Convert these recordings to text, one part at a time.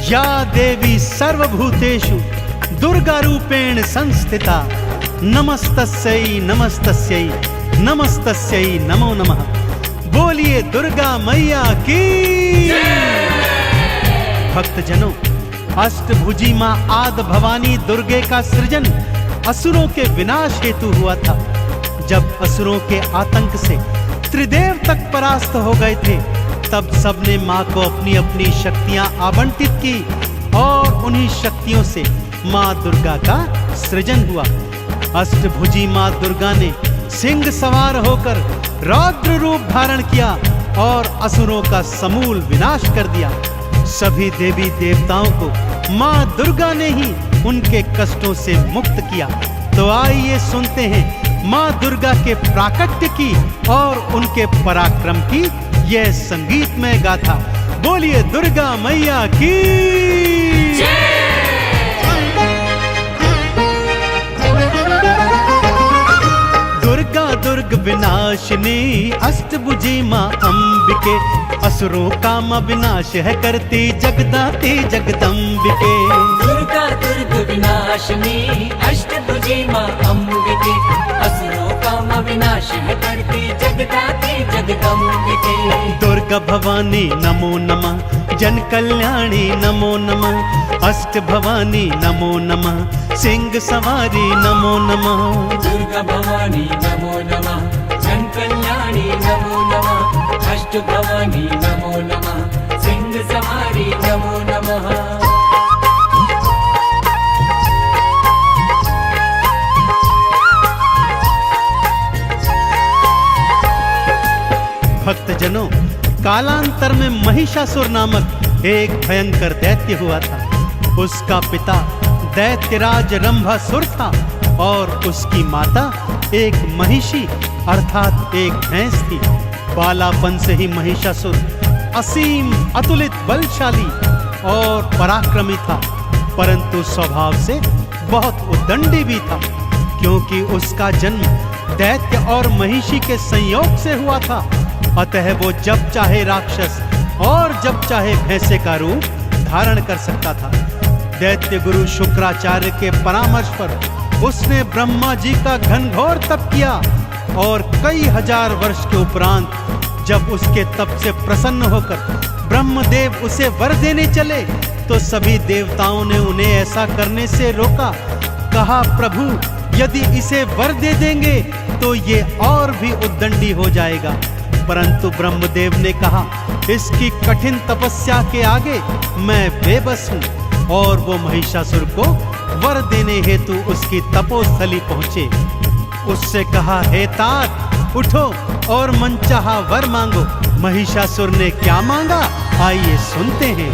या देवी सर्वभूतेषु दुर्गा रूपेण संस्थिता नमस्तस्यै नमस्तस्यै नमस्तस्यै नमो नमः। बोलिए दुर्गा मैया की। भक्तजनों, अष्टभुजी मां आदि भवानी दुर्गे का सृजन असुरों के विनाश हेतु हुआ था। जब असुरों के आतंक से त्रिदेव तक परास्त हो गए थे, तब सबने मां को अपनी अपनी शक्तियां आवंटित की और उन्हीं शक्तियों से मां दुर्गा का सृजन हुआ। अष्टभुजी मां दुर्गा ने सिंह सवार होकर रौद्र रूप धारण किया और असुरों का समूल विनाश कर दिया। सभी देवी देवताओं को मां दुर्गा ने ही उनके कष्टों से मुक्त किया। तो आइए सुनते हैं मां दुर्गा के प्राकट्य की और उनके पराक्रम की यह संगीतमय गाथा। बोलिए दुर्गा मैया की। दुर्गा दुर्ग विनाशिनी अष्टभुजी मां अंबिके, असुरों का मां विनाश है करती जगदाती जगदंबिके। दुर्गा दुर्ग विनाशिनी अष्टभुजी मां अंबिके, असुरों का मां विनाश है करती जगदाती जगदंबिके। दुर्गा भवानी नमो नमः, जन कल्याणी नमो नमः, अष्ट भवानी नमो नमः, सिंह सवारी नमो नमः। दुर्गा भवानी नमो नमः, जन कल्याणी नमो नमः, अष्ट भवानी नमो नमः, सिंह सवारी नमो नमः। भक्तजनों, कालांतर में महिषासुर नामक एक भयंकर दैत्य हुआ था। उसका पिता दैत्यराज रंभासुर था और उसकी माता एक महिषी अर्थात एक भैंस थी। बालापन से ही महिषासुर असीम अतुलित बलशाली और पराक्रमी था, परंतु स्वभाव से बहुत उद्दंडी भी था, क्योंकि उसका जन्म दैत्य और महिषी के संयोग से हुआ था। अतः वो जब चाहे राक्षस और जब चाहे भैंसे का रूप धारण कर सकता था। दैत्य गुरु शुक्राचार्य के परामर्श पर उसने ब्रह्मा जी का घनघोर तप किया और कई हजार वर्ष के उपरांत जब उसके तप से प्रसन्न होकर ब्रह्मदेव उसे वर देने चले, तो सभी देवताओं ने उन्हें ऐसा करने से रोका। कहा, प्रभु यदि इसे वर दे देंगे तो ये और भी उद्दंडी हो जाएगा। परंतु ब्रह्मदेव ने कहा, इसकी कठिन तपस्या के आगे मैं बेबस हूँ। और वो महिषासुर को वर देने हेतु उसकी तपोस्थली पहुंचे। उससे कहा, हे तात उठो और मनचाहा वर मांगो। महिषासुर ने क्या मांगा, आइए सुनते हैं।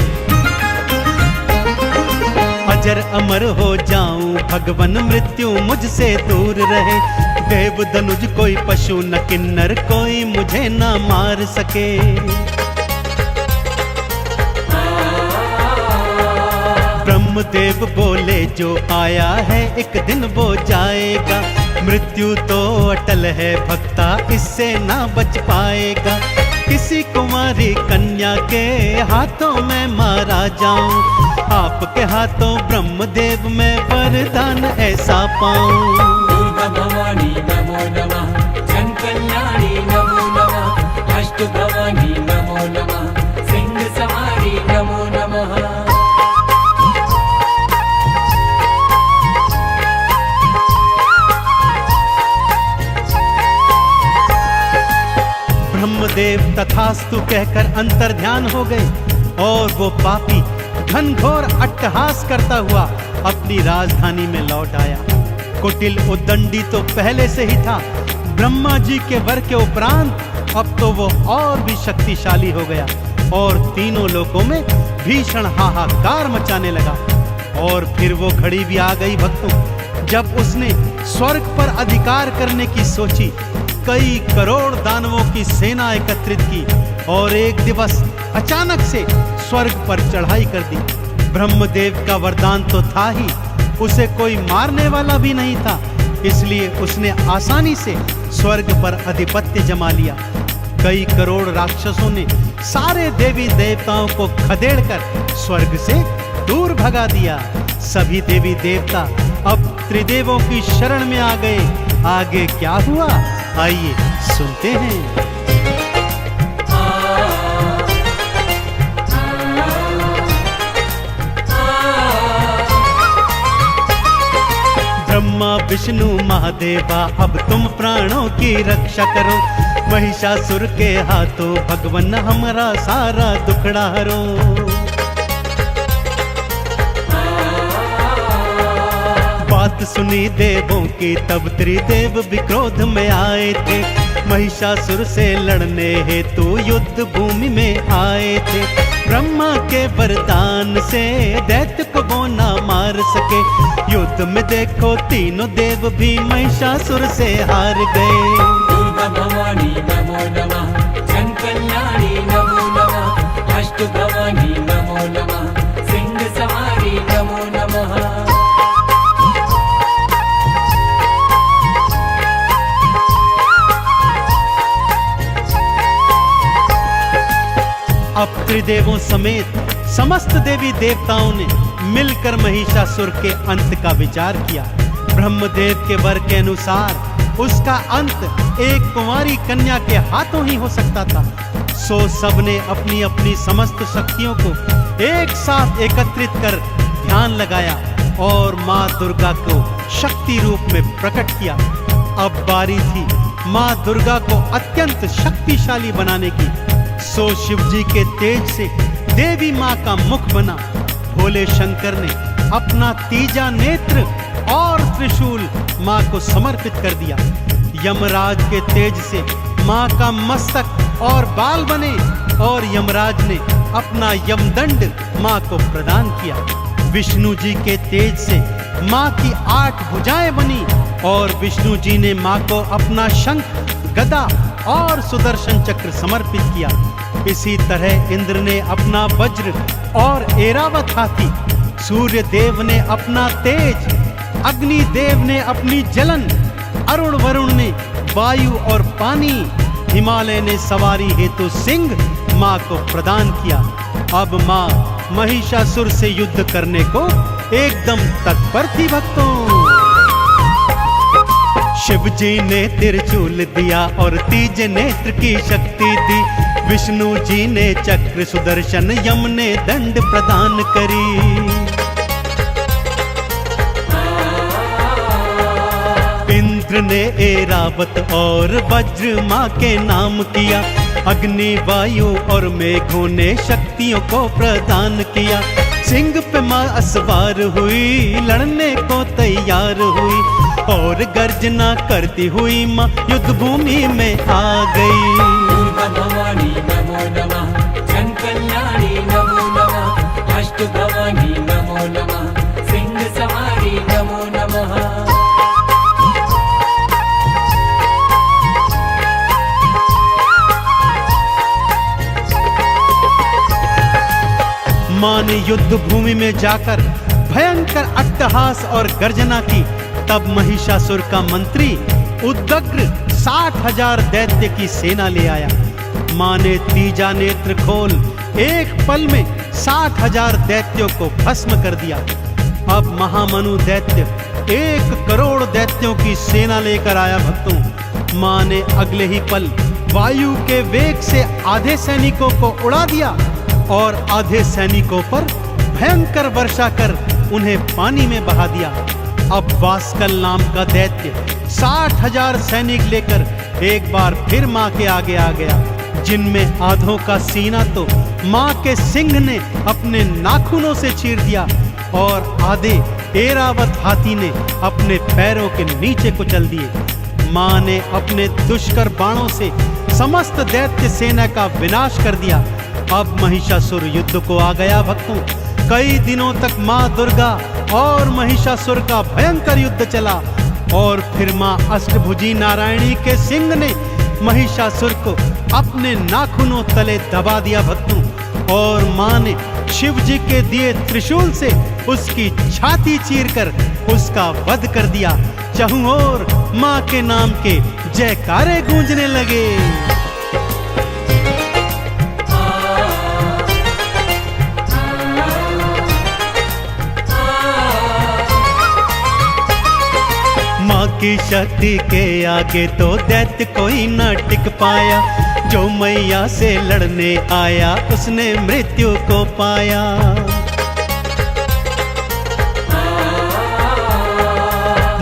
अजर अमर हो जाऊं, भगवन मृत्यु मुझसे दूर रहे। देव धनुज कोई पशु न किन्नर कोई मुझे न मार सके। ब्रह्मदेव बोले, जो आया है एक दिन वो जाएगा। मृत्यु तो अटल है भक्ता, इससे ना बच पाएगा। किसी कुमारी कन्या के हाथों में मारा जाऊं, आपके हाथों ब्रह्मदेव में वरदान ऐसा पाऊं। दुर्गा भवानी नमो नमः, जन कल्याणी नमो नमः, अष्ट भवानी नमो नमः, सिंह सवारी नमो नमः। ब्रह्मदेव तथास्तु कहकर अंतर्ध्यान हो गए और वो पापी घनघोर अट्टहास करता हुआ अपनी राजधानी में लौट आया। कुटिल उद्दंडी तो पहले से ही था, ब्रह्मा जी के वर के उपरांत अब तो वो और भी शक्तिशाली हो गया और तीनों लोकों में भीषण हाहाकार मचाने लगा। और फिर वो घड़ी भी आ गई भक्तों, जब उसने स्वर्ग पर अधिकार करने की सोची। कई करोड़ दानवों की सेना एकत्रित की और एक दिवस अचानक से स्वर्ग पर चढ़ाई कर दी। ब्रह्मदेव का वरदान तो था ही, उसे कोई मारने वाला भी नहीं था, इसलिए उसने आसानी से स्वर्ग पर अधिपत्य जमा लिया। कई करोड़ राक्षसों ने सारे देवी देवताओं को खदेड़कर स्वर्ग से दूर भगा दिया। सभी देवी देवता अब त्रिदेवों की शरण में आ गए। आगे क्या हुआ, आइए सुनते हैं। ब्रह्मा विष्णु महादेवा अब तुम प्राणों की रक्षा करो, महिषासुर के हाथों भगवन हमारा सारा दुखड़ा हरो। बात सुनी देवों की तब त्रिदेव भी क्रोध में आए थे, महिषासुर से लड़ने हेतु युद्ध भूमि में आए थे। ब्रह्मा के वरदान से दैत्य को वो ना मार सके, युद्ध में देखो तीनों देव भी महिषासुर से हार गए। दुर्गा भवानी नमो नमः, जन कल्याणी नमो नमः, अष्ट भवानी नमो नमः, सिंह सवारी नमो नमः। अब त्रिदेवों समेत समस्त देवी देवताओं ने मिलकर महिषासुर के अंत का विचार किया। ब्रह्मदेव के वर के अनुसार उसका अंत एक कुंवारी कन्या के हाथों ही हो सकता था। सो सबने अपनी अपनी समस्त शक्तियों को एक साथ एकत्रित कर ध्यान लगाया और माँ दुर्गा को शक्ति रूप में प्रकट किया। अब बारी थी माँ दुर्गा को अत्यंत शक्तिशाली बनाने की। सो शिव जी के तेज से देवी माँ का मुख बना। भोले शंकर ने अपना तीजा नेत्र और त्रिशूल माँ को समर्पित कर दिया। यमराज के तेज से माँ का मस्तक और बाल बने और यमराज ने अपना यमदंड माँ को प्रदान किया। विष्णु जी के तेज से माँ की 8 भुजाएं बनी और विष्णु जी ने माँ को अपना शंख, गदा और सुदर्शन चक्र समर्पित किया। इसी तरह इंद्र ने अपना वज्र और ऐरावत हाथी, सूर्य देव ने अपना तेज, अग्नि देव ने अपनी जलन, अरुण वरुण ने वायु और पानी, हिमालय ने सवारी हेतु सिंह माँ को प्रदान किया। अब माँ महिषासुर से युद्ध करने को एकदम तत्पर थी। भक्तों, शिव जी ने त्रिशूल दिया और तीज नेत्र की शक्ति दी। विष्णु जी ने चक्र सुदर्शन, यम ने दंड प्रदान करी। इंद्र ने ऐरावत और वज्र माँ के नाम किया। अग्नि, वायु और मेघों ने शक्तियों को प्रदान किया। सिंह पे माँ असवार हुई, लड़ने को तैयार हुई और गर्जना करती हुई माँ युद्ध भूमि में आ गई। दुर्गा भवानी नमो नमः, जन कल्याणी नमो नमः, अष्ट भवानी नमो नमः, सिंह सवारी नमो नमः। माँ ने युद्ध भूमि में जाकर भयंकर अट्टहास और गर्जना की। तब महिषासुर का मंत्री उद्ग्र 60,000 दैत्य की सेना ले आया। माँ ने तीजा नेत्र खोल एक पल में 60,000 दैत्यों को भस्म कर दिया। अब महामनु दैत्य 1 करोड़ दैत्यों की सेना लेकर आया। भक्तों, माँ ने अगले ही पल वायु के वेग से आधे सैनिकों को उड़ा दिया और आधे सैनिकों पर भयंकर वर्षा कर उन्हें पानी में बहा दिया। अब वास्कल नाम का दैत्य 60,000 सैनिक लेकर एक बार फिर माँ के आगे आ गया, जिनमें आधों का सीना तो माँ के सिंह ने अपने नाखूनों से चीर दिया और आधे ऐरावत हाथी ने अपने पैरों के नीचे कुचल दिए। माँ ने अपने दुष्कर बाणों से समस्त दैत्य सेना का विनाश कर दिया। अब महिषासुर युद्ध को आ गया। भक्तों, कई दिनों तक माँ दुर्गा और महिषासुर का भयंकर युद्ध चला और फिर माँ अष्टभुजी नारायणी के सिंह ने महिषासुर को अपने नाखूनों तले दबा दिया। भक्तों, और माँ ने शिव जी के दिए त्रिशूल से उसकी छाती चीरकर उसका वध कर दिया। चहुं ओर माँ के नाम के जयकारे गूंजने लगे। माँ की शक्ति के आगे तो दैत्य कोई न टिक पाया। जो मैया से लड़ने आया उसने मृत्यु को पाया।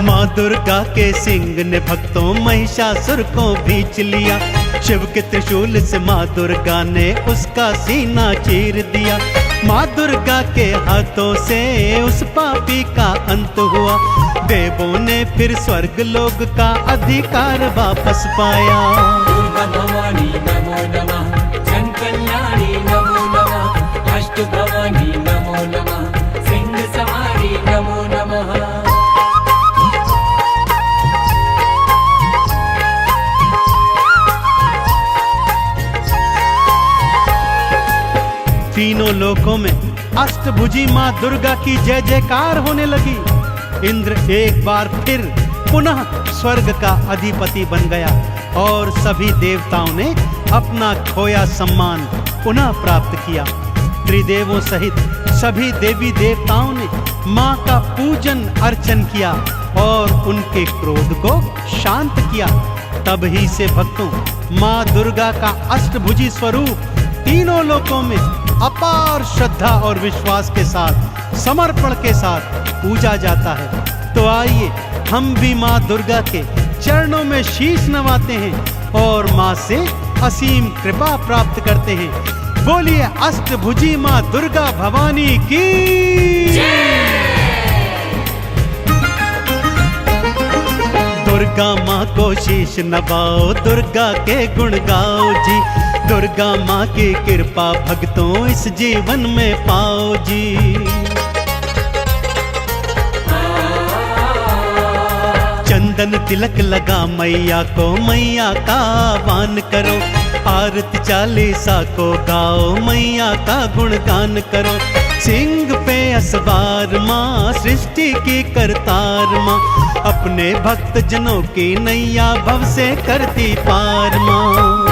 माँ दुर्गा के सिंह ने भक्तों महिषासुर को भींच लिया। शिव के त्रिशूल से माँ दुर्गा ने उसका सीना चीर दिया। माँ दुर्गा के हाथों से उस पापी का अंत हुआ। देवों ने फिर स्वर्ग लोक का अधिकार वापस पाया। दुर्गा भवानी नमो नमः, जन कल्याणी नमो नमः, अष्ट भवानी नमो नमः, सिंह सवारी नमो नमः। तीनों लोकों में अष्टभुजी माँ दुर्गा की जय जयकार होने लगी। इंद्र एक बार फिर पुनः स्वर्ग का अधिपति बन गया और सभी देवताओं ने अपना खोया सम्मान पुनः प्राप्त किया। त्रिदेवों सहित सभी देवी देवताओं ने माँ का पूजन अर्चन किया और उनके क्रोध को शांत किया। तब ही से भक्तों माँ दुर्गा का अष्टभुजी स्वरूप तीनों लोकों में अपार श्रद्धा और विश्वास के साथ, समर्पण के साथ पूजा जाता है। तो आइए हम भी माँ दुर्गा के चरणों में शीश नवाते हैं और माँ से असीम कृपा प्राप्त करते हैं। बोलिए अष्टभुजी माँ दुर्गा भवानी की दुर्गा माँ को शीश नवाओ, दुर्गा के गुण गाओ जी। दुर्गा माँ की कृपा भक्तों इस जीवन में पाओ जी। चंदन तिलक लगा मैया को, मैया का आह्वान करो। आरती चालीसा को गाओ, मैया का गुणगान करो। सिंह पे असवार माँ, सृष्टि की करतार माँ, अपने भक्त जनों की नैया भव से करती पार माँ।